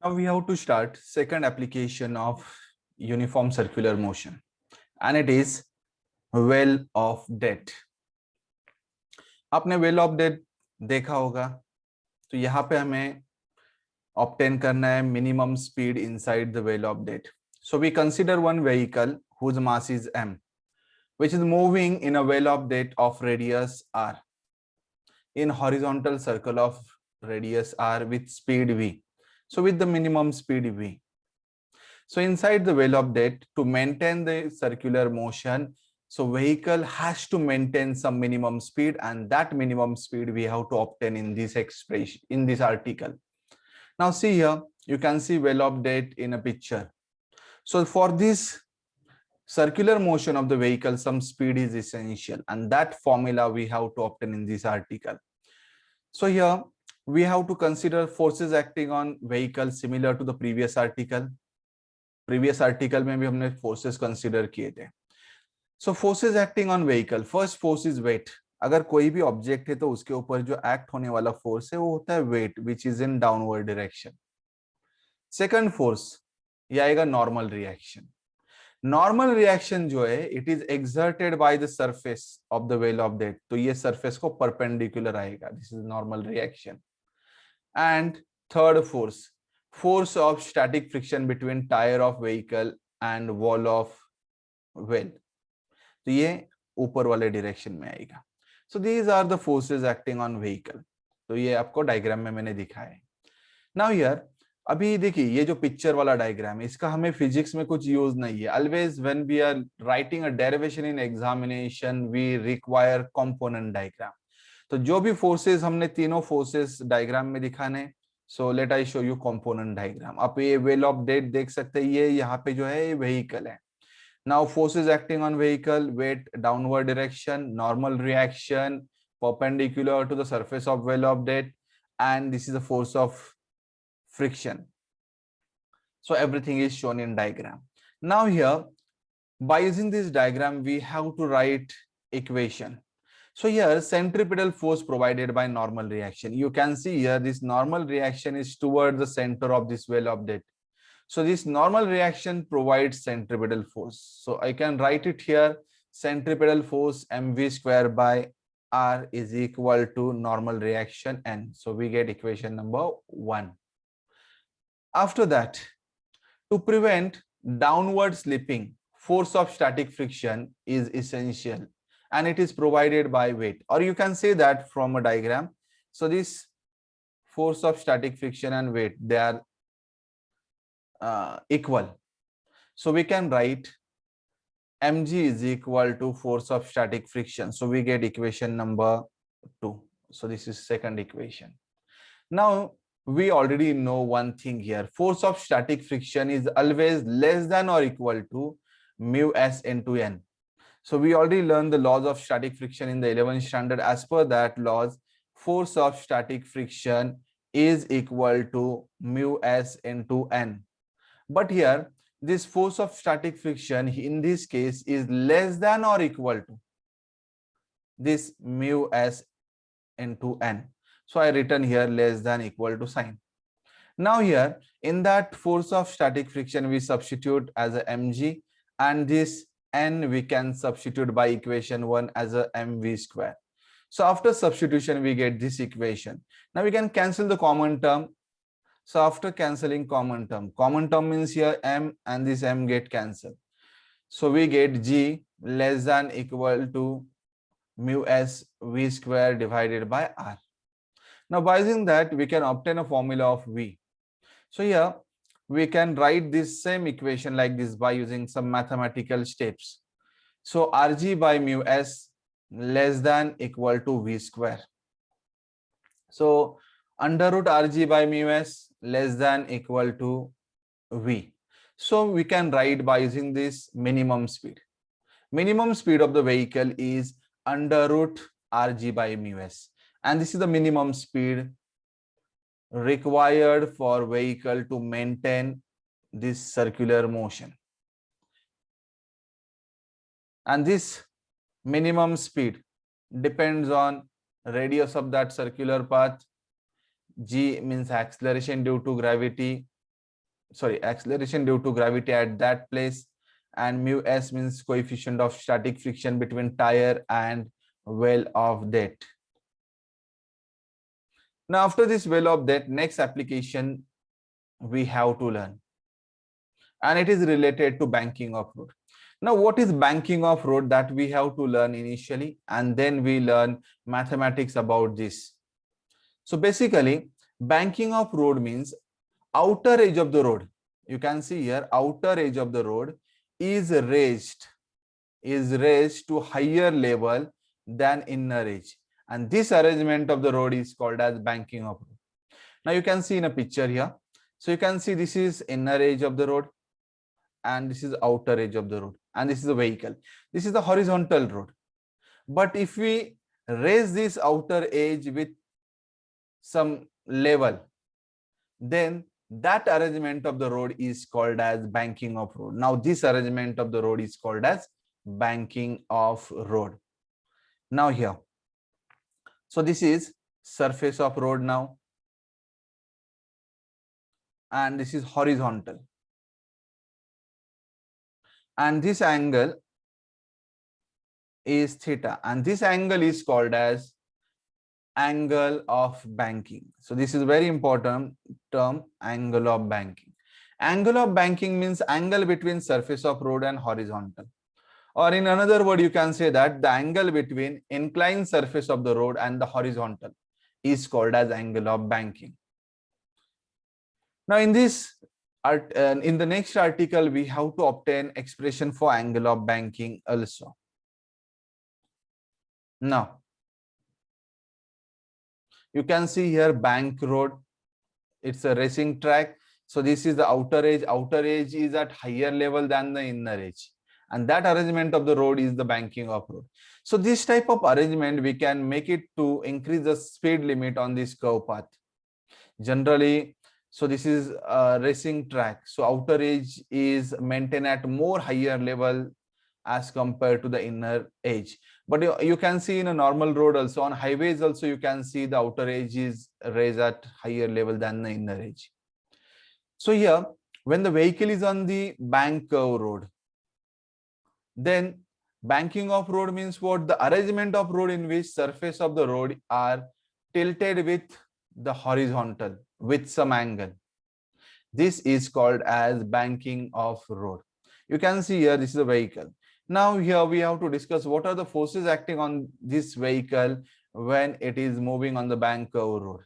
Now we have to start second application of uniform circular motion, and it is well of debt. आपने well of debt देखा होगा, तो यहाँ पे हमें obtain करना है minimum speed inside the well of debt. So we consider one vehicle whose mass is m, which is moving in a well of debt of radius r in horizontal circle of radius r with speed v. So with the minimum speed v. So inside the well of debt, to maintain the circular motion, so vehicle has to maintain some minimum speed, and that minimum speed we have to obtain in this expression, in this article. Now see here, you can see well of debt in a picture. So for this circular motion of the vehicle, some speed is essential, and that formula we have to obtain in this article. So here we have to consider forces acting on vehicle similar to the previous article. Previous article में भी हमने forces consider किए थे. So forces acting on vehicle, first force is weight. अगर कोई भी object है तो उसके ऊपर जो एक्ट होने वाला फोर्स है वो होता है weight, which is in downward direction. Second force ये आएगा नॉर्मल रिएक्शन. नॉर्मल रिएक्शन जो है it is exerted by the surface of the well of that, तो ये सरफेस को परपेंडिकुलर आएगा, this is normal reaction. And third force, force of static friction between tire of vehicle and wall of well, तो ये ऊपर वाले direction में आएगा. So these are the forces acting on vehicle. तो ये आपको डायग्राम में मैंने दिखाया है. Now here, अभी देखिए ये जो पिक्चर वाला डायग्राम है इसका हमें फिजिक्स में कुछ यूज नहीं है. Always when we are writing a derivation in examination we require component diagram. तो जो भी फोर्सेस हमने तीनों फोर्सेस डायग्राम में दिखाने. So let I show you component diagram. आप ये well of debt देख सकते हैं, ये यहाँ पे जो है ये vehicle है. Now forces acting on vehicle, weight downward direction, normal reaction, perpendicular to the surface of well of debt, and this is the force of friction. So everything is shown in diagram. Now here, by using this diagram, we have to write equation. So here centripetal force provided by normal reaction. You can see here this normal reaction is toward the center of this well of debt. So this normal reaction provides centripetal force. So I can write it here, centripetal force mv square by r is equal to normal reaction n. So we get equation number 1. After that, to prevent downward slipping, force of static friction is essential, and it is provided by weight, or you can say that from a diagram. So this force of static friction and weight, they are equal. So we can write mg is equal to force of static friction. So we get equation number 2. So this is second equation. Now we already know one thing here. Force of static friction is always less than or equal to mu s into n. So we already learned the laws of static friction in the 11th standard. As per that laws, force of static friction is equal to mu s into n. But here, this force of static friction in this case is less than or equal to this mu s into n. So I written here less than equal to sign. Now here, in that force of static friction, we substitute as a mg, and this n we can substitute by equation 1 as a mv square. So after substitution we get this equation. Now we can cancel the common term. So after cancelling common term means here m and this m get cancelled. So we get g less than equal to mu s v square divided by r. Now by using that we can obtain a formula of v. So here we can write this same equation like this by using some mathematical steps. So Rg by mu s less than equal to v square. So under root Rg by mu s less than equal to v. So we can write by using this minimum speed. Minimum speed of the vehicle is under root Rg by mu s, and this is the minimum speed required for vehicle to maintain this circular motion. And this minimum speed depends on radius of that circular path. G means acceleration due to gravity, acceleration due to gravity at that place, and mu s means coefficient of static friction between tire and well of that. Now after this well of that, next application we have to learn, and it is related to banking of road. Now what is banking of road, that we have to learn initially, and then we learn mathematics about this. So basically banking of road means outer edge of the road. You can see here outer edge of the road is raised to higher level than inner edge, and this arrangement of the road is called as banking of road. Now you can see in a picture here, so you can see this is inner edge of the road and this is outer edge of the road, and this is a vehicle. This is the horizontal road. But if we raise this outer edge with some level, then that arrangement of the road is called as banking of road. Now this arrangement of the road is called as banking of road. Now here, so this is surface of road now, and this is horizontal, and this angle is theta, and this angle is called as angle of banking. So this is a very important term, angle of banking. Angle of banking means angle between surface of road and horizontal, or in another word you can say that the angle between inclined surface of the road and the horizontal is called as angle of banking. Now in this in the next article we have to obtain expression for angle of banking also. Now you can see here bank road, it's a racing track. So this is the outer edge. Outer edge is at higher level than the inner edge, and that arrangement of the road is the banking of road. So this type of arrangement we can make it to increase the speed limit on this curve path generally. So this is a racing track, so outer edge is maintained at more higher level as compared to the inner edge. But you can see in a normal road also, on highways also, you can see the outer edge is raised at higher level than the inner edge. So here, when the vehicle is on the bank curve road, then banking of road means what? The arrangement of road in which surface of the road are tilted with the horizontal with some angle. This is called as banking of road. You can see here, this is a vehicle. Now here we have to discuss what are the forces acting on this vehicle when it is moving on the bank curve road.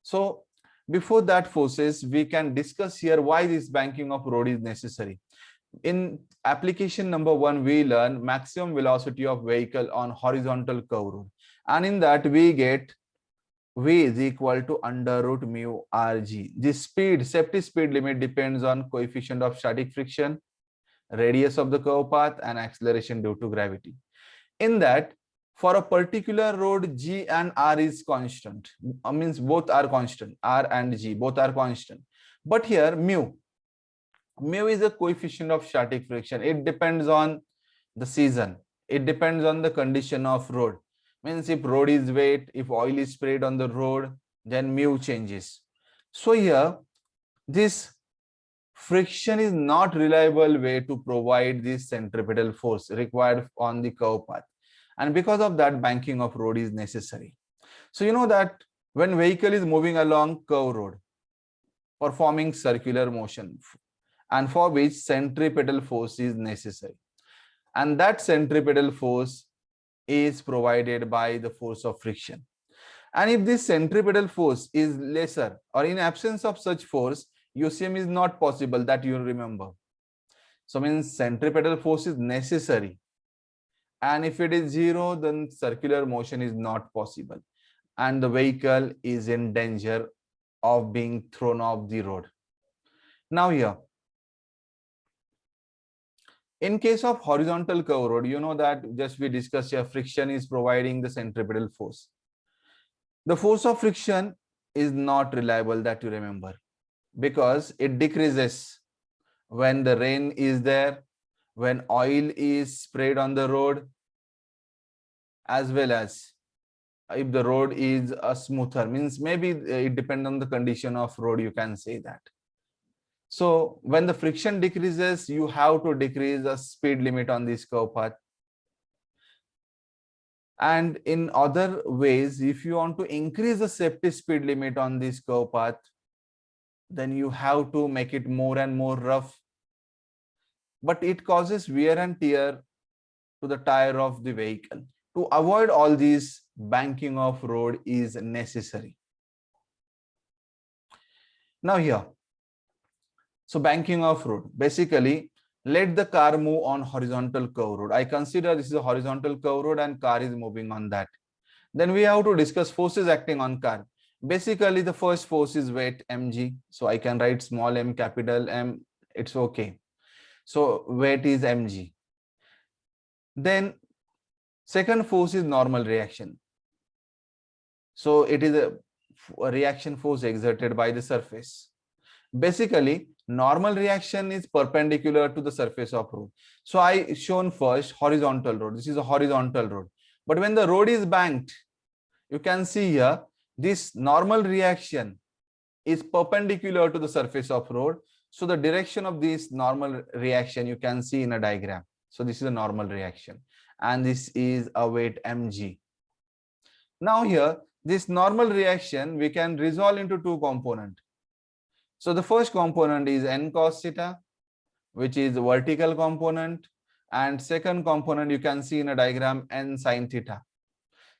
So before that forces, we can discuss here why this banking of road is necessary. In application number 1, we learn maximum velocity of vehicle on horizontal curve road, and in that we get V is equal to under root mu rg. This speed, safety speed limit depends on coefficient of static friction, radius of the curve path, and acceleration due to gravity. In that, for a particular road, G and R is constant. Means both are constant. R and G, both are constant. But here, mu is a coefficient of static friction. It depends on the season. It depends on the condition of road. Means if road is wet, if oil is sprayed on the road, then mu changes. So here, this friction is not reliable way to provide this centripetal force required on the curve path. And because of that, banking of road is necessary. So you know that when vehicle is moving along curve road, performing circular motion, and for which centripetal force is necessary, and that centripetal force is provided by the force of friction. And if this centripetal force is lesser, or in absence of such force, UCM is not possible, that you remember. So means centripetal force is necessary, and if it is zero, then circular motion is not possible, and the vehicle is in danger of being thrown off the road. Now here, in case of horizontal curve road, you know that just we discussed here, friction is providing the centripetal force. The force of friction is not reliable, that you remember, because it decreases when the rain is there, when oil is sprayed on the road, as well as if the road is smoother, means maybe it depends on the condition of road, you can say that. So when the friction decreases, you have to decrease the speed limit on this curve path. And in other ways, if you want to increase the safety speed limit on this curve path, then you have to make it more and more rough. But it causes wear and tear to the tire of the vehicle. To avoid all these, banking of road is necessary. Now here, so banking of road, basically let the car move on horizontal curve road. I consider this is a horizontal curve road and car is moving on that. Then we have to discuss forces acting on car. Basically the first force is weight, mg. So I can write small m, capital M, it's okay. So weight is mg. Then second force is normal reaction. So it is a reaction force exerted by the surface. Basically, normal reaction is perpendicular to the surface of road. So I shown first horizontal road. This is a horizontal road. But when the road is banked, you can see here, this normal reaction is perpendicular to the surface of road. So the direction of this normal reaction you can see in a diagram. So this is a normal reaction. And this is a weight mg. Now here, this normal reaction we can resolve into two components. So the first component is n cos theta, which is the vertical component, and second component you can see in a diagram n sin theta.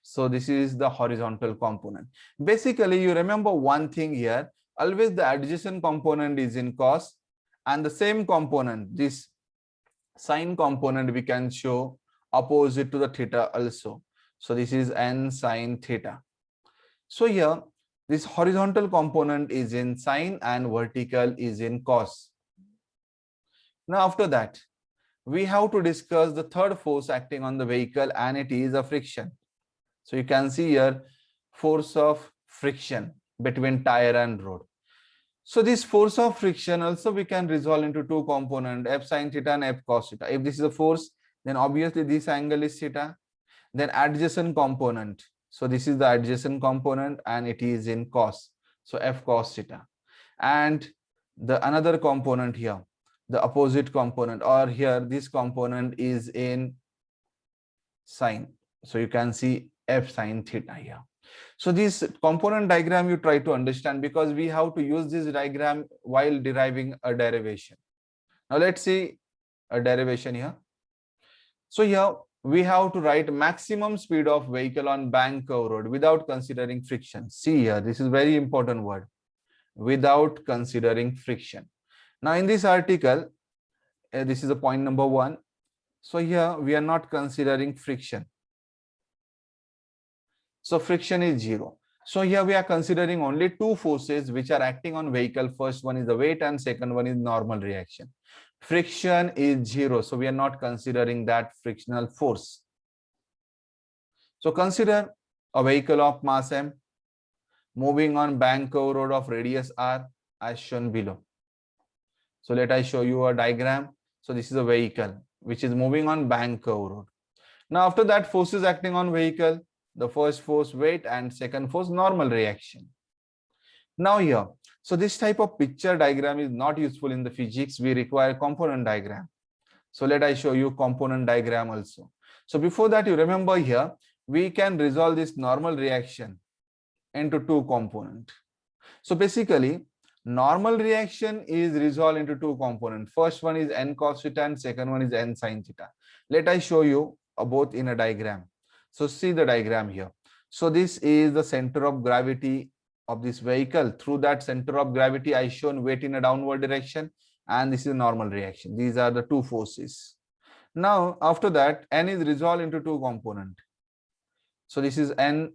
So this is the horizontal component. Basically, you remember one thing here, always the adjacent component is in cos, and the same component, this sine component, we can show opposite to the theta also. So this is n sin theta. So here, this horizontal component is in sine and vertical is in cos. Now after that, we have to discuss the third force acting on the vehicle, and it is a friction. So you can see here force of friction between tire and road. So this force of friction also we can resolve into two components, f sin theta and f cos theta. If this is a force, then obviously this angle is theta. Then adjacent component. So this is the adjacent component and it is in cos. So f cos theta. And the another component here, the opposite component, or here this component is in sine. So you can see f sin theta here. So this component diagram you try to understand, because we have to use this diagram while deriving a derivation. Now let's see a derivation here. So here we have to write maximum speed of vehicle on bank curve road without considering friction. See here, this is very important word, without considering friction. Now in this article, this is a point number 1. So here we are not considering friction. So friction is 0. So here we are considering only two forces which are acting on vehicle. First one is the weight and second one is normal reaction. Friction is 0. So we are not considering that frictional force. So consider a vehicle of mass m moving on bank curve road of radius r as shown below. So let I show you a diagram. So this is a vehicle which is moving on bank curve road. Now after that, forces acting on vehicle, the first force weight and second force normal reaction. Now here, so this type of picture diagram is not useful in the physics. We require component diagram. So let I show you component diagram also. So before that, you remember here, we can resolve this normal reaction into two components. So basically, normal reaction is resolved into two components. First one is n cos theta and second one is n sin theta. Let I show you both in a diagram. So see the diagram here. So this is the center of gravity of this vehicle. Through that center of gravity, I shown weight in a downward direction, and this is normal reaction. These are the two forces. Now after that, n is resolved into two components. So this is n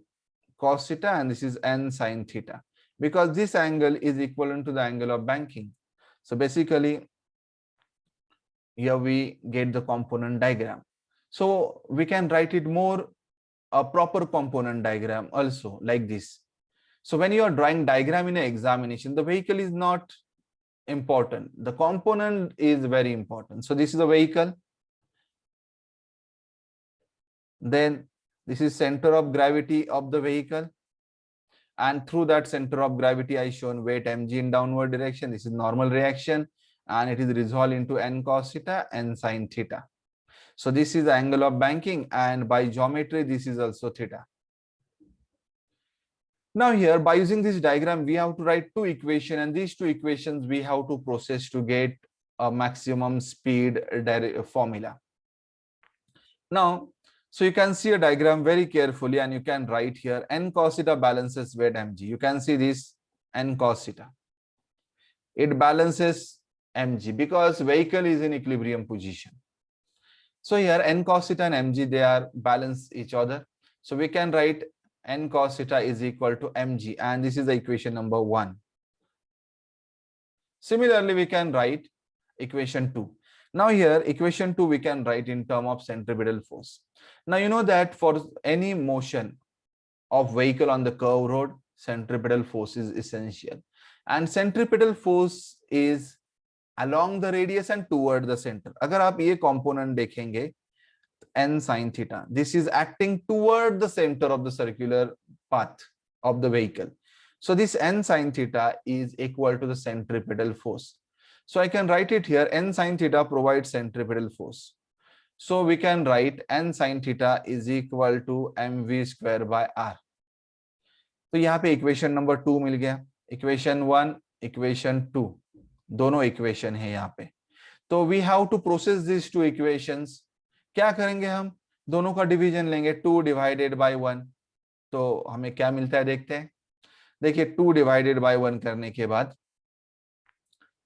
cos theta and this is n sin theta, because this angle is equivalent to the angle of banking. So basically, here we get the component diagram. So we can write it more a proper component diagram also like this. So when you are drawing diagram in an examination, the vehicle is not important. The component is very important. So this is the vehicle. Then This is center of gravity of the vehicle, and through that center of gravity I shown weight mg in downward direction. This is normal reaction, and it is resolved into n cos theta, n sin theta. So this is the angle of banking, and by geometry this is also theta. Now here, by using this diagram, we have to write two equations, and these two equations we have to process to get a maximum speed formula. Now, so you can see a diagram very carefully, and you can write here n cos theta balances weight mg. You can see this n cos theta. It balances mg because vehicle is in equilibrium position. So here n cos theta and mg, they are balance each other. So we can write n cos theta is equal to mg, and this is the equation number 1. Similarly, we can write equation 2. Now here, equation 2 we can write in term of centripetal force. Now you know that for any motion of vehicle on the curved road, centripetal force is essential, and centripetal force is along the radius and toward the center. अगर आप ये component देखेंगे, n sin theta, this is acting toward the center of the circular path of the vehicle. So this n sin theta is equal to the centripetal force. So I can write it here, n sin theta provides centripetal force. So we can write n sin theta is equal to mv square by r. तो यहाँ पे equation number 2 मिल गया, equation 1, equation 2, दोनों equation है यहाँ पे. तो we have to process this two equations. क्या करेंगे हम, दोनों का डिवीजन लेंगे, 2 डिवाइडेड बाय 1. तो हमें क्या मिलता है देखते हैं. देखिए 2 डिवाइडेड बाय 1 करने के बाद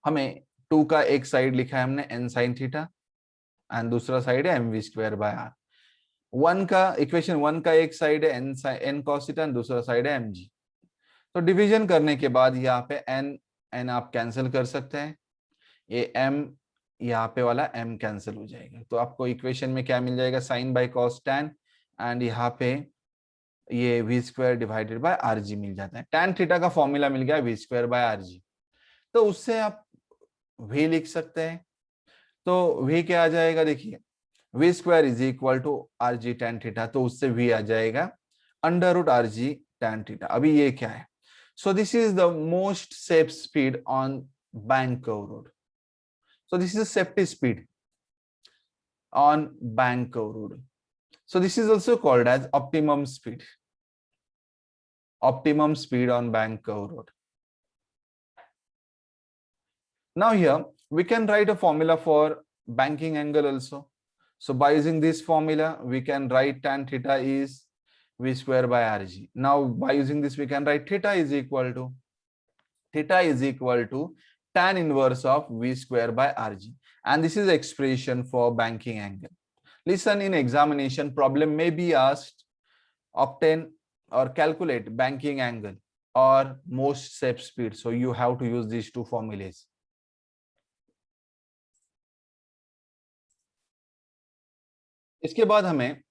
हमें 2 का एक साइड लिखा है हमने n sin थीटा, एंड दूसरा साइड है mv स्क्वायर बाय r. 1 का इक्वेशन 1 का एक साइड है n cos थीटा, दूसरा साइड है mg. तो डिवीजन करने के बाद यहाँ पे n आप कैंसिल कर सकते हैं, ये m यहाँ पे वाला m कैंसिल हो जाएगा. तो आपको इक्वेशन में क्या मिल जाएगा, sine by cos tan, and यहाँ पे ये v square divided by rg मिल जाता है. टैन थीटा का फॉर्मूला मिल गया v स्क्वायर बाय rg. तो उससे आप v लिख सकते हैं. तो v क्या आ जाएगा, देखिए v square is equal to rg tan theta, तो उससे v आ जाएगा under root rg tan theta. अभी ये क्या है, so this is the most safe speed on bank curve road. So this is a safety speed on bank curve road. So this is also called as optimum speed. Optimum speed on bank curve road. Now here we can write a formula for banking angle also. So by using this formula we can write tan theta is v square by rg. Now by using this we can write theta is equal to tan inverse of v square by rg, and this is expression for banking angle. Listen, in examination problem may be asked obtain or calculate banking angle or most safe speed, so you have to use these two formulas. इसके बाद हमें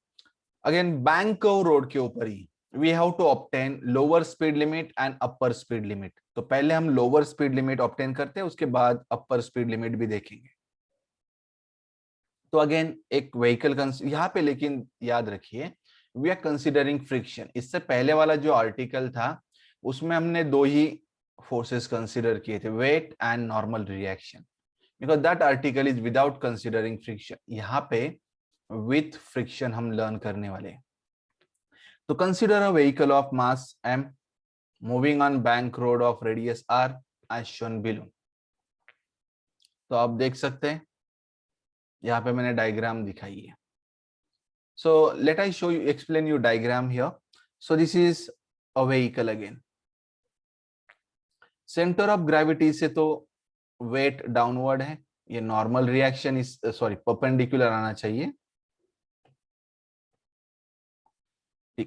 again bank curve road के ऊपर ही we have to obtain lower speed limit and upper speed limit. तो पहले हम lower speed limit obtain करते हैं, उसके बाद upper speed limit भी देखेंगे. तो अगेन एक व्हीकल यहाँ पे, लेकिन याद रखिए we are considering friction. इससे पहले वाला जो आर्टिकल था उसमें हमने दो ही फोर्सेस कंसिडर किए थे, weight and normal reaction, because that article is without considering friction. यहाँ पे विथ फ्रिक्शन हम लर्न करने वाले हैं. तो consider a vehicle of mass m moving on bank road of radius r as shown below. तो आप देख सकते हैं यहाँ पे मैंने डायग्राम दिखाई है. So let I show you, explain you diagram here. So this is a vehicle again. Centre of gravity से तो वेट डाउनवर्ड है, ये normal reaction is sorry perpendicular आना चाहिए,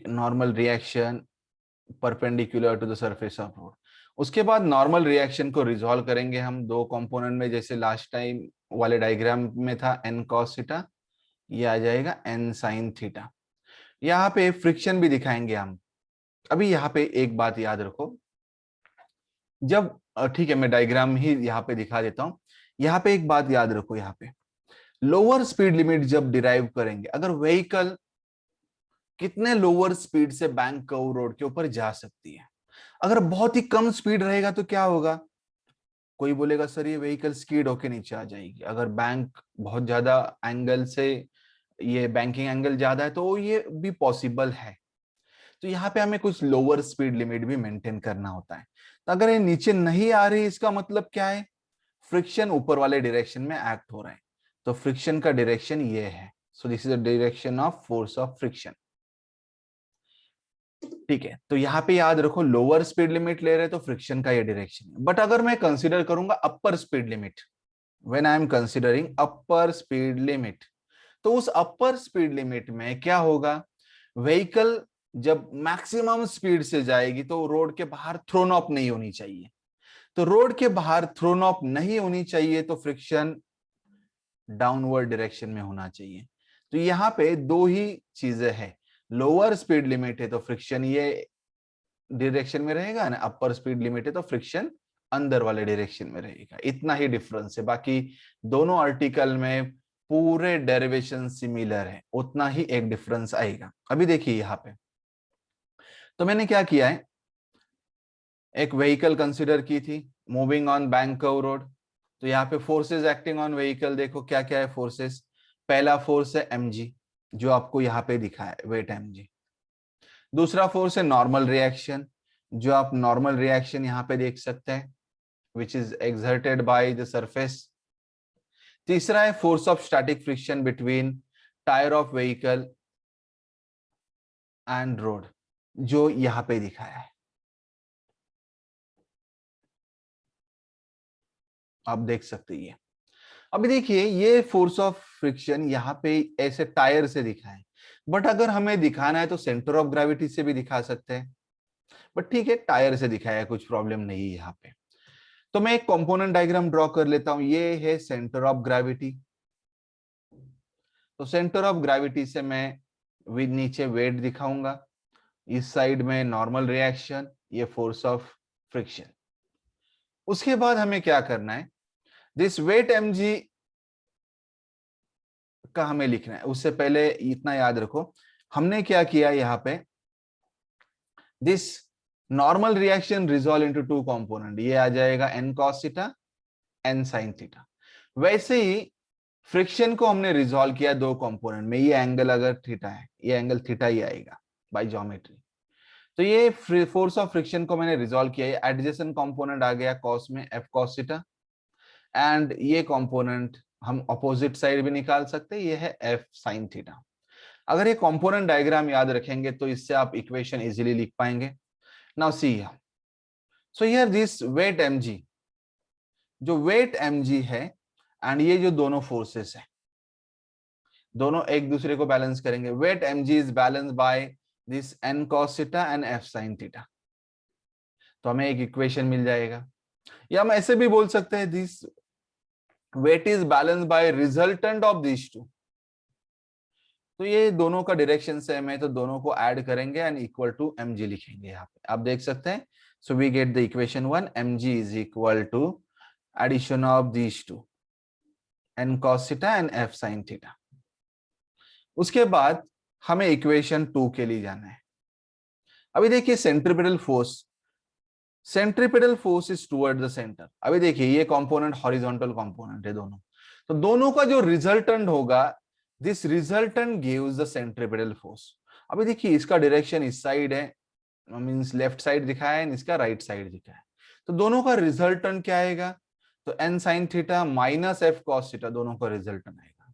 normal reaction perpendicular to the surface of road. उसके बाद normal reaction को resolve करेंगे हम दो कंपोनेंट में, जैसे लास्ट टाइम वाले डायग्राम में था n cos थीटा, ये आ जाएगा n sin थीटा. यहाँ पे फ्रिक्शन भी दिखाएंगे हम. अभी यहाँ पे एक बात याद रखो, जब ठीक है मैं डायग्राम ही यहाँ पे दिखा देता हूँ. यहाँ पे एक बात याद रखो, यहाँ पे लोअर स्पीड लिमिट जब डिराइव करेंगे, अगर व्हीकल कितने लोअर स्पीड से बैंक कर्व रोड के ऊपर जा सकती है। अगर बहुत ही कम स्पीड रहेगा तो क्या होगा, कोई बोलेगा सर ये व्हीकल स्कीड होके नीचे आ जाएगी। अगर बैंक बहुत ज्यादा एंगल से, ये बैंकिंग एंगल ज्यादा है तो ये भी पॉसिबल है। तो यहाँ पे हमें कुछ लोअर स्पीड लिमिट भी मेंटेन करना होता है। तो अगर ये नीचे नहीं आ रही, इसका मतलब क्या है, फ्रिक्शन ऊपर वाले डायरेक्शन में एक्ट हो रहा है। तो फ्रिक्शन का डायरेक्शन ये है। So this is the direction of force of friction. ठीक है, तो यहाँ पे याद रखो लोअर स्पीड लिमिट ले रहे तो फ्रिक्शन का ये डायरेक्शन है। बट अगर मैं कंसीडर करूंगा upper speed limit, when I am considering upper speed limit, तो उस अपर स्पीड लिमिट में क्या होगा, व्हीकल जब मैक्सिमम स्पीड से जाएगी तो रोड के बाहर थ्रोन ऑफ नहीं होनी चाहिए। तो रोड के बाहर थ्रोन ऑफ नहीं होनी चाहिए तो फ्रिक्शन डाउनवर्ड डायरेक्शन में होना चाहिए। तो यहाँ पे दो ही चीजें हैं, लोअर स्पीड लिमिट है तो फ्रिक्शन ये डायरेक्शन में रहेगा ना, अपर स्पीड लिमिट है तो फ्रिक्शन अंदर वाले डायरेक्शन में रहेगा। इतना ही डिफरेंस है, बाकी दोनों आर्टिकल में पूरे डेरिवेशन सिमिलर है, उतना ही एक डिफरेंस आएगा। अभी देखिए यहाँ पे तो मैंने क्या किया है, एक व्हीकल कंसिडर की थी moving on bank curve road. तो यहाँ पे फोर्सेस एक्टिंग ऑन व्हीकल देखो क्या क्या है फोर्सेस। पहला फोर्स है mg, जो आपको यहाँ पे दिखा है वेट mg। दूसरा फोर्स है नॉर्मल रिएक्शन, जो आप नॉर्मल रिएक्शन यहाँ पे देख सकते हैं, which is exerted by the surface. तीसरा है force of static friction between tyre of vehicle and road, जो यहाँ पे दिखाया है, आप देख सकते हैं। अभी देखिए ये फोर्स ऑफ फ्रिक्शन यहाँ पे ऐसे टायर से दिखा है, बट अगर हमें दिखाना है तो सेंटर ऑफ ग्रेविटी से भी दिखा सकते हैं। बट ठीक है, टायर से दिखाया है, कुछ प्रॉब्लम नहीं है यहाँ पे। तो मैं एक कंपोनेंट डायग्राम ड्रॉ कर लेता हूं, ये है सेंटर ऑफ ग्रेविटी। तो सेंटर ऑफ ग्रेविटी से मैं नीचे वेट दिखाऊंगा, इस साइड में नॉर्मल रिएक्शन, ये फोर्स ऑफ फ्रिक्शन। उसके बाद हमें क्या करना है, दिस वेट mg का हमें लिखना है। उससे पहले इतना याद रखो, हमने क्या किया यहाँ पे, this normal reaction resolve into two component, ये आ जाएगा n cos theta n sin theta. वैसे ही फ्रिक्शन को हमने रिजॉल्व किया दो कंपोनेंट में, ये एंगल अगर थीटा है, ये एंगल थीटा ही आएगा बाय ज्योमेट्री। तो ये फोर्स ऑफ फ्रिक्शन को मैंने रिजॉल्व किया, ये एडजेसेंट कंपोनेंट आ गया कॉस में f cos थीटा, एंड ये कंपोनेंट हम अपोजिट साइड भी निकाल सकते हैं, ये है f sin थीटा। अगर ये कंपोनेंट डायग्राम याद रखेंगे तो इससे आप इक्वेशन इजीली लिख पाएंगे। Now see, so here this weight mg, जो वेट mg है एंड ये जो दोनों फोर्सेस है, दोनों एक दूसरे को बैलेंस करेंगे। Weight mg is balance by this n cos theta and f sin theta. तो हमें एक इक्वेशन मिल जाएगा, या हम ऐसे भी बोल सकते हैं this weight is balance by resultant of this two. तो ये दोनों का डायरेक्शन सेम है तो दोनों को ऐड करेंगे एंड इक्वल टू mg लिखेंगे। यहाँ पे आप देख सकते हैं, so we get the equation 1, mg is equal to addition of this two n cos theta and f sin theta. उसके बाद हमें इक्वेशन 2 के लिए जाना है। अभी देखिए centripetal force, centripetal force is toward the centre. अभी देखिए ये कंपोनेंट हॉरिजॉन्टल कंपोनेंट है दोनों, तो दोनों का जो रिजल्टेंट होगा, this resultant gives the centripetal force. अभी देखिए इसका डायरेक्शन इस साइड है, मींस लेफ्ट साइड दिखाया है, इसका राइट साइड दिखाया है। तो दोनों का रिजल्टेंट क्या आएगा, तो n sin theta minus f cos theta, दोनों का रिजल्टेंट आएगा।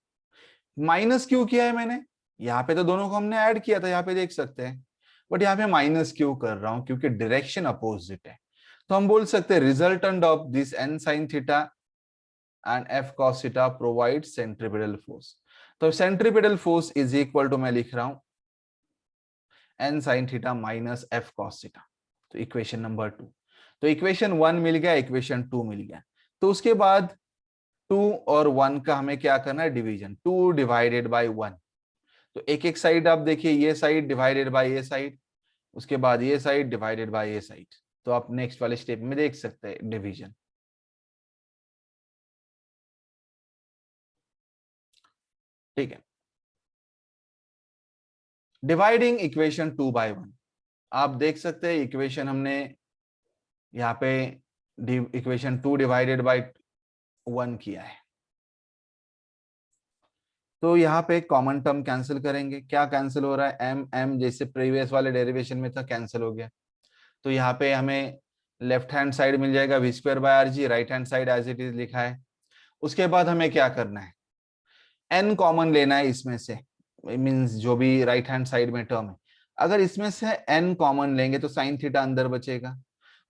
माइनस क्यों किया है मैंने, यहाँ पे तो दोनों को हमने ऐड किया था, यहाँ पे देख सकते हैं, बट यहाँ पे माइनस क्यों कर रहा हूं, क्योंकि डायरेक्शन अपोजिट है। तो हम बोल सकते हैं resultant of this n sin theta and f cos theta provide centripetal force. तो centripetal force is equal to, मैं लिख रहा हूं n sin theta minus f cos theta. तो इक्वेशन नंबर 2, तो इक्वेशन 1 मिल गया, इक्वेशन 2 मिल गया। तो उसके बाद 2 और 1 का हमें क्या करना है, डिवीजन, 2 डिवाइडेड बाय 1। तो एक एक साइड आप देखिए, ये साइड डिवाइडेड बाय ये साइड, उसके बाद ये साइड डिवाइडेड बाय ये साइड। तो आप नेक्स्ट वाले स्टेप में देख सकते हैं डिवीजन। ठीक है, डिवाइडिंग इक्वेशन 2/1, आप देख सकते हैं इक्वेशन हमने यहाँ पे इक्वेशन 2 डिवाइडेड बाय 1 किया है। तो यहाँ पे कॉमन टर्म कैंसिल करेंगे, क्या कैंसिल हो रहा है, एम एम जैसे प्रीवियस वाले डेरिवेशन में था कैंसिल हो गया। तो यहाँ पे हमें लेफ्ट हैंड साइड मिल जाएगा V square by R G, right hand side as it is लिखा है। उसके बाद हमें क्या करना है, एन कॉमन लेना है इसमें से, मींस जो भी राइट हैंड साइड में टर्म है, अगर इसमें से एन कॉमन लेंगे तो साइन थीटा अंदर बचेगा।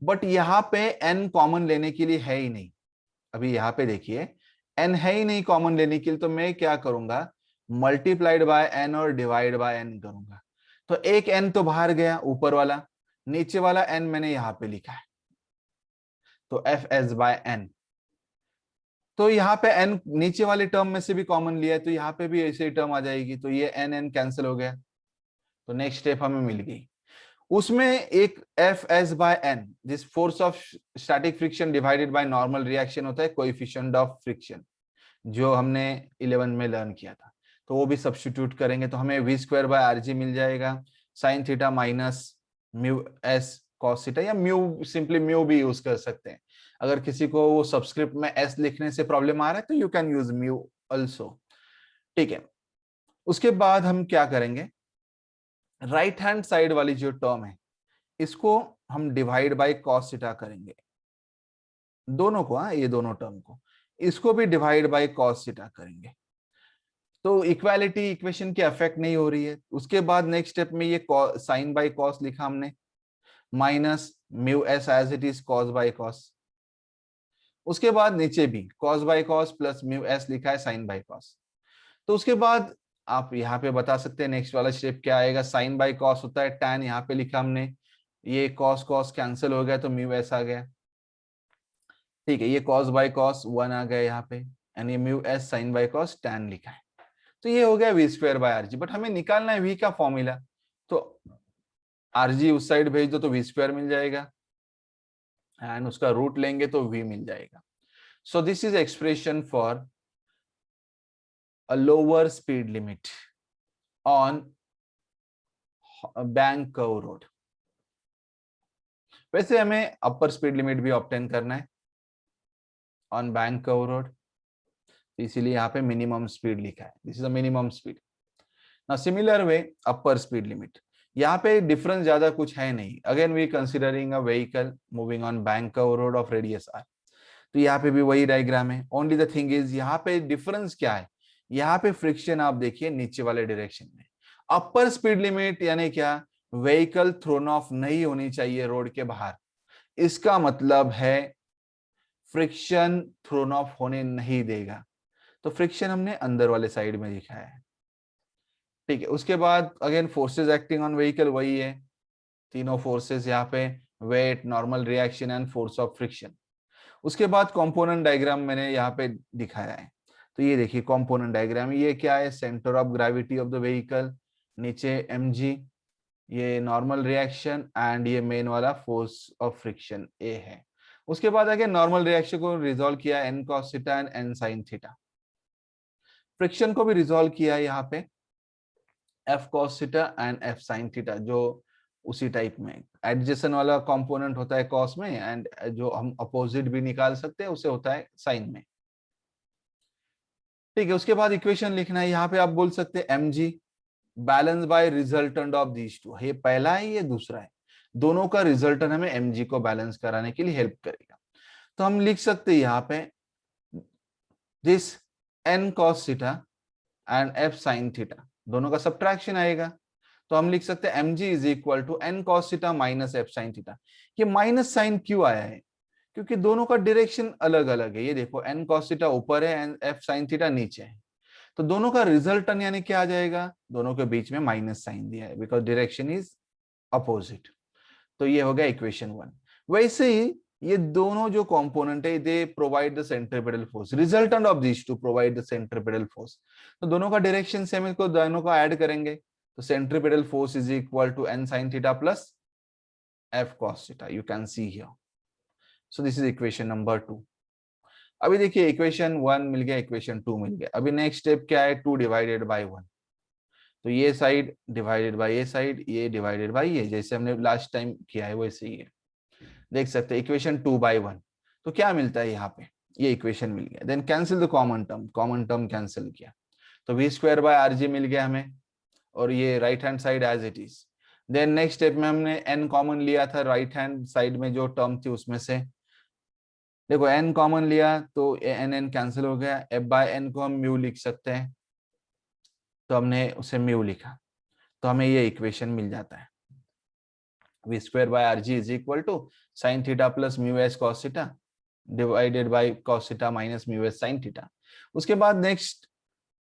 बट यहाँ पे एन कॉमन लेने के लिए है ही नहीं, अभी यहाँ पे देखिए एन है ही नहीं कॉमन लेने के लिए, तो मैं क्या करूंगा, मल्टीप्लाइड बाय एन और डिवाइड बाय एन करूंगा। तो एक एन तो बाहर गया ऊपर वाला, नीचे वाला एन मैंने यहाँ पे लिखा है, तो एफ एस बाय एन। तो यहाँ पे एन नीचे वाले टर्म में से भी कॉमन लिया है, तो यहाँ पे भी ऐसे ही टर्म आ जाएगी, तो ये एन एन कैंसिल हो गया। तो नेक्स्ट स्टेप हमें मिल गई, उसमें एक F S by N, this force of static friction divided by normal reaction होता है कोएफिशिएंट ऑफ फ्रिक्शन, जो हमने 11 में लर्न किया था। तो वो भी सब्स्टिट्यूट करेंगे तो हमें V square by R G मिल जाएगा, sine theta minus mu S cos theta, या म्यू सिंपली म्यू भी यूज कर सकते हैं। अगर किसी को वो सबस्क्रिप्ट में एस लिखने से प्रॉब्लम आ रहा है तो you can use mu also, ठीक है। उसके बाद हम क्या करेंगे, राइट हैंड साइड वाली जो टर्म है इसको हम डिवाइड बाय कॉस थीटा करेंगे, दोनों को, हाँ ये दोनों टर्म को, इसको भी डिवाइड बाय कॉस थीटा करेंगे। तो इक्वालिटी इक्वेशन की अफेक्ट नहीं हो रही है। उसके बाद नेक्स्ट स्टेप में ये साइन बाय कॉस लिखा हमने, minus mu S as it is cos by cos. उसके बाद नीचे भी cos by cos plus mu S लिखा है साइन बाय कॉस। तो उसके बाद आप यहाँ पे बता सकते हैं नेक्स्ट वाला स्टेप क्या आएगा, साइन बाय कॉस होता है टैन, यहाँ पे लिखा हमने, ये कॉस कॉस कैंसिल हो गया तो म्यू एस आ गया, ठीक है। ये कॉस बाय कॉस 1 आ गया यहाँ पे, एंड ये mu s sine by cos tan लिखा है। तो ये हो गया v square by r g, but हमें निकालना है वी का फॉर्मूला, तो आरजी उस साइड भेज दो तो वी स्क्वायर मिल जाएगा, एंड उसका रूट लेंगे तो वी मिल जाएगा। सो this is expression for a lower speed limit on bank curve road. वैसे हमें अपर स्पीड लिमिट भी ऑब्टेन करना है ऑन बैंक कर्व रोड, इसीलिए यहाँ पे मिनिमम स्पीड लिखा है, this is a minimum speed. ना similar way upper speed limit, यहाँ पे डिफरेंस ज्यादा कुछ है नहीं, again we considering a vehicle moving on bank curve road of radius r. तो यहाँ पे भी वही डायग्राम है, ओनली द थिंग इज यहाँ पे डिफरेंस क्या है, यहाँ पे फ्रिक्शन आप देखिए नीचे वाले डायरेक्शन में। अपर स्पीड लिमिट यानी क्या, व्हीकल थ्रोन ऑफ नहीं होनी चाहिए रोड के बाहर, इसका मतलब है फ्रिक्शन थ्रोन ऑफ होने नहीं देगा, तो फ्रिक्शन हमने अंदर वाले साइड में दिखाया है, ठीक है। उसके बाद again forces acting on vehicle वही है, तीनों फोर्सेस यहाँ पे, weight, normal reaction and force of friction. उसके बाद कंपोनेंट डायग्राम मैंने यहाँ पे दिखाया है, तो ये देखिए कंपोनेंट डायग्राम, ये क्या है, centre of gravity of the vehicle, नीचे mg, ये नॉर्मल रिएक्शन एंड ये मेन वाला फोर्स ऑफ फ्रिक्शन ए है। उसके बाद आगे नॉर्मल रिएक्शन को रिजोल्व किया n cos theta and n sin theta, friction को भी रिजोल्व किया यहाँ पे f cos theta and f sin theta, जो उसी टाइप में एडजेसेंट वाला कंपोनेंट होता है cos में, एंड जो हम अपोजिट भी निकाल सकते हैं उसे होता है sin में, ठीक है। उसके बाद इक्वेशन लिखना है, यहाँ पे आप बोल सकते हैं mg balance by resultant of these two, ये पहला है ये दूसरा है, दोनों का रिजल्टेंट हमें mg को बैलेंस कराने के लिए हेल्प करेगा। तो हम लिख सकते हैं यहाँ पे this n cos theta and f sin theta, दोनों का सब्ट्रैक्शन आएगा, तो हम लिख सकते हैं mg is equal to n cos theta minus f sin theta. ये माइनस साइन क्यों आया है, क्योंकि दोनों का डायरेक्शन अलग अलग है, ये देखो n cos थीटा ऊपर है एंड f sin थीटा नीचे है, तो दोनों का रिजल्टन यानी क्या आ जाएगा, दोनों के बीच में माइनस साइन दिया है बिकॉज डायरेक्शन इज अपोजिट। तो ये हो गया इक्वेशन 1। वैसे ही ये दोनों जो कंपोनेंट है they provide the centripetal force, resultant of this two provide the centripetal force, तो दोनों का डायरेक्शन सेम है, इसको दोनों को ऐड करेंगे तो centripetal force is equal to n sin theta plus f cos theta, you can see here. So this is equation number 2। अभी देखिए इक्वेशन 1 मिल गया, इक्वेशन 2 मिल गया, अभी नेक्स्ट स्टेप क्या है, 2 डिवाइडेड बाय 1, तो ये साइड डिवाइडेड बाय ये साइड, ये डिवाइडेड बाय ये, जैसे हमने लास्ट टाइम किया है वैसे ही है। देख सकते हैं इक्वेशन 2/1। तो क्या मिलता है यहाँ पे, ये इक्वेशन मिल गया। Then cancel the common term cancel किया तो v² मिल गया हमें, और ये right hand side as it is. Then next step में हमने n कॉमन लिया था राइट हैंड साइड में जो टर्म थी उसमें से। देखो n कॉमन लिया तो n कैंसिल हो गया, f/n को हम म्यू लिख सकते हैं, तो हमने उसे म्यू लिखा, तो हमें ये इक्वेशन मिल जाता है। v²/rg is equal to sin theta plus mu s cos theta divided by cos theta minus mu s sin theta. उसके बाद नेक्स्ट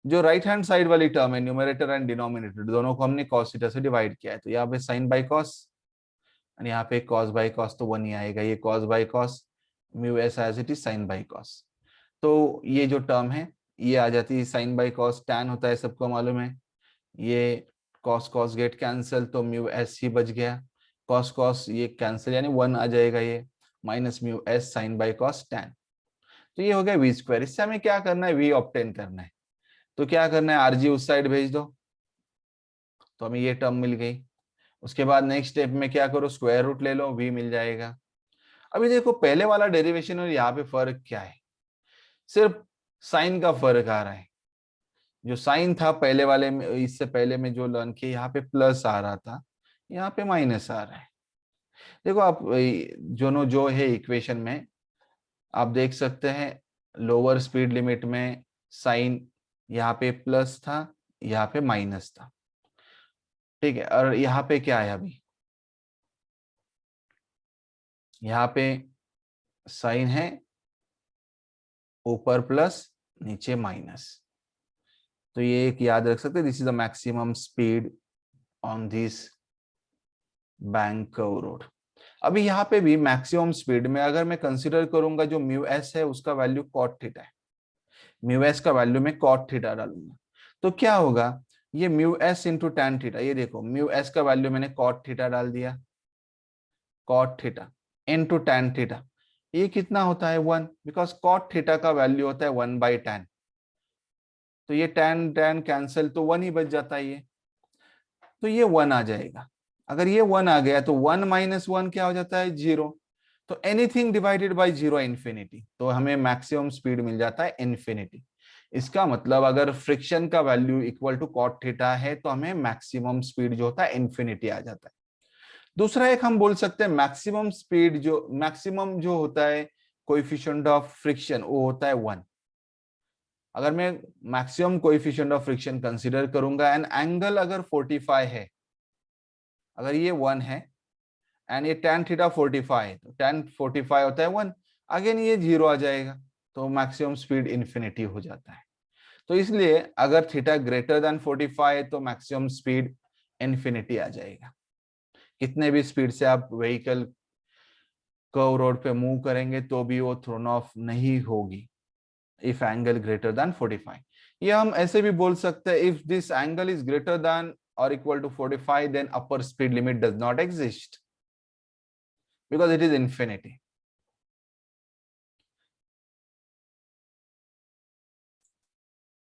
जो राइट हैंड साइड वाली टर्म है, न्यूमरेटर एंड डिनोमिनेटर दोनों को हमने cos थीटा से डिवाइड किया है, तो यहाँ पे sin बाय cos और यहाँ पे cos बाय cos, तो 1 ही आएगा। ये cos by cos mu S as it is sin by cos। तो ये जो टर्म है ये आ जाती है sin बाय cos, tan होता है सबको मालूम है, ये cos cos गेट कैंसिल तो म्यू एस ही बच गया, cos cos ये कैंसिल यानी 1 आ जाएगा, ये minus mu s sin by cos tan। तो ये हो गया v²। इससे हमें क्या करना है, v ऑब्टेन करना है। तो क्या करना है, आरजी उस साइड भेज दो, तो हमें ये टर्म मिल गई। उसके बाद नेक्स्ट स्टेप में क्या करो, स्क्वायर रूट ले लो, v मिल जाएगा। अभी देखो पहले वाला डेरिवेशन और यहाँ पे फर्क क्या है, सिर्फ साइन का फर्क आ रहा है। जो साइन था पहले वाले में, इससे पहले में जो लर्न किया, यहाँ पे प्लस आ रहा था, यहाँ पे माइनस आ रहा है। देखो आप जो है इक्वेशन में आप देख सकते हैं, लोअर स्पीड लिमिट में साइन यहाँ पे प्लस था, यहाँ पे माइनस था, ठीक है। और यहाँ पे क्या है, अभी यहाँ पे साइन है, ऊपर प्लस नीचे माइनस। तो ये एक याद रख सकते हैं, this is the maximum speed on this bank curve road. अभी यहाँ पे भी मैक्सिमम स्पीड में अगर मैं कंसीडर करूंगा जो म्यू एस है उसका वैल्यू कॉट थीटा है, म्यू एस का वैल्यू में कॉट थीटा डालूंगा, तो क्या होगा, ये mu s into tan theta, ये देखो म्यू एस का वैल्यू मैंने कॉट थीटा डाल दिया, cot theta into tan theta, ये कितना होता है 1, बिकॉज कॉट थीटा का वैल्यू होता है 1/tan। तो ये टैन टैन कैंसिल तो 1 ही बच जाता है, ये तो ये 1 आ जाएगा। अगर ये 1 आ गया तो 1 माइनस 1 क्या हो जाता है, 0। तो एनीथिंग डिवाइडेड बाय 0 इंफिनिटी, तो हमें मैक्सिमम स्पीड मिल जाता है इंफिनिटी। इसका मतलब अगर फ्रिक्शन का value equal to cot theta है तो हमें मैक्सिमम स्पीड जो होता है इंफिनिटी आ जाता है। दूसरा एक हम बोल सकते हैं मैक्सिमम स्पीड मैक्सिमम जो होता है कोएफिशिएंट ऑफ फ्रिक्शन वो होता है 1। अगर मैं maximum coefficient of friction consider करूंगा एंड एंगल अगर 45 है, अगर ये 1 है एंड ये tan थीटा 45 है, तो tan 45 होता है 1, अगेन ये 0 आ जाएगा, तो मैक्सिमम स्पीड इंफिनिटी हो जाता है। तो इसलिए अगर थीटा ग्रेटर देन 45 है तो मैक्सिमम स्पीड इंफिनिटी आ जाएगा। कितने भी स्पीड से आप व्हीकल कर्व रोड पे मूव करेंगे तो भी वो थ्रोन ऑफ नहीं होगी इफ एंगल ग्रेटर देन 45। ये हम ऐसे भी बोल सकते हैं, if this angle is greater than or equal to 45 then upper speed limit does not exist because it is infinity।